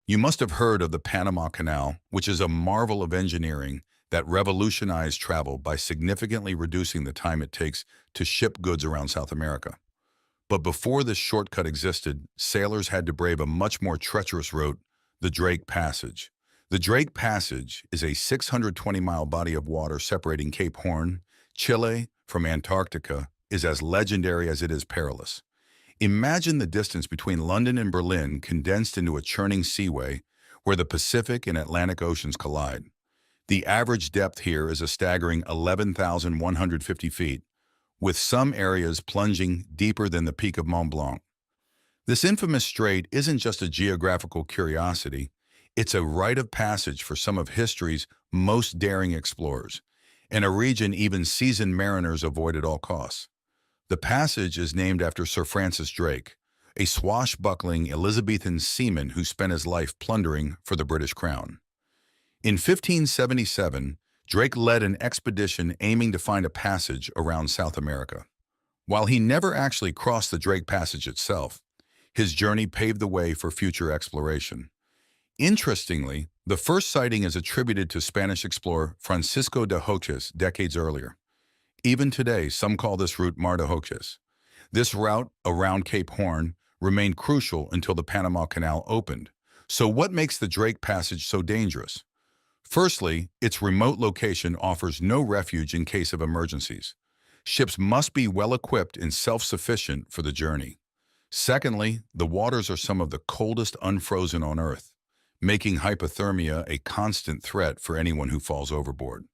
You must have heard of the Panama Canal, which is a marvel of engineering that revolutionized travel by significantly reducing the time it takes to ship goods around South America. But before this shortcut existed, sailors had to brave a much more treacherous route, the Drake Passage. The Drake Passage is a 620-mile body of water separating Cape Horn, Chile, from Antarctica, is as legendary as it is perilous. Imagine the distance between London and Berlin condensed into a churning seaway where the Pacific and Atlantic Oceans collide. The average depth here is a staggering 11,150 feet, with some areas plunging deeper than the peak of Mont Blanc. This infamous strait isn't just a geographical curiosity, it's a rite of passage for some of history's most daring explorers, and a region even seasoned mariners avoid at all costs. The passage is named after Sir Francis Drake, a swashbuckling Elizabethan seaman who spent his life plundering for the British crown. In 1577, Drake led an expedition aiming to find a passage around South America. While he never actually crossed the Drake Passage itself, his journey paved the way for future exploration. Interestingly, the first sighting is attributed to Spanish explorer Francisco de Hoces decades earlier. Even today, some call this route Mar de Hoces. This route around Cape Horn remained crucial until the Panama Canal opened. So what makes the Drake Passage so dangerous? Firstly, its remote location offers no refuge in case of emergencies. Ships must be well-equipped and self-sufficient for the journey. Secondly, the waters are some of the coldest unfrozen on Earth, making hypothermia a constant threat for anyone who falls overboard.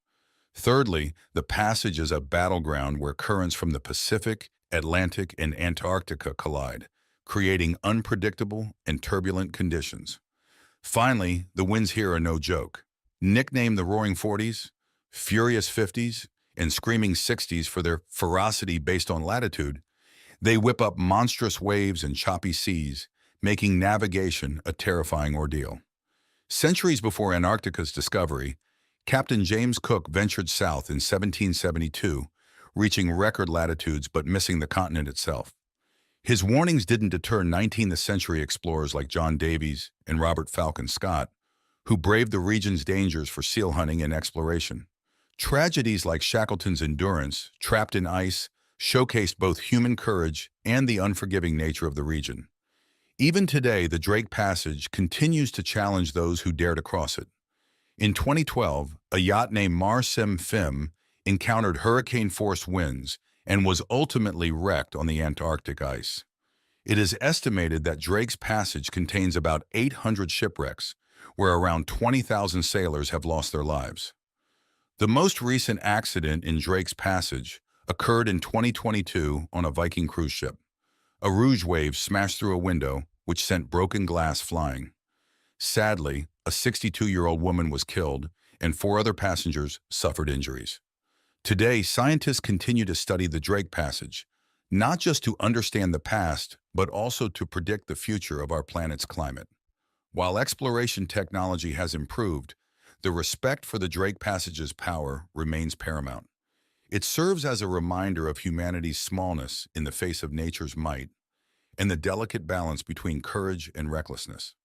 Thirdly, the passage is a battleground where currents from the Pacific, Atlantic, and Antarctica collide, creating unpredictable and turbulent conditions. Finally, the winds here are no joke. Nicknamed the Roaring Forties, Furious Fifties, and Screaming Sixties for their ferocity based on latitude, they whip up monstrous waves and choppy seas, making navigation a terrifying ordeal. Centuries before Antarctica's discovery, Captain James Cook ventured south in 1772, reaching record latitudes but missing the continent itself. His warnings didn't deter 19th-century explorers like John Davies and Robert Falcon Scott, who braved the region's dangers for seal hunting and exploration. Tragedies like Shackleton's Endurance, trapped in ice, showcased both human courage and the unforgiving nature of the region. Even today, the Drake Passage continues to challenge those who dare to cross it. In 2012, a yacht named Mar Sem Phim encountered hurricane-force winds and was ultimately wrecked on the Antarctic ice. It is estimated that Drake's Passage contains about 800 shipwrecks, where around 20,000 sailors have lost their lives. The most recent accident in Drake's Passage occurred in 2022 on a Viking cruise ship. A Rouge wave smashed through a window, which sent broken glass flying. Sadly, a 62-year-old woman was killed, and 4 other passengers suffered injuries. Today, scientists continue to study the Drake Passage, not just to understand the past, but also to predict the future of our planet's climate. While exploration technology has improved, the respect for the Drake Passage's power remains paramount. It serves as a reminder of humanity's smallness in the face of nature's might, and the delicate balance between courage and recklessness.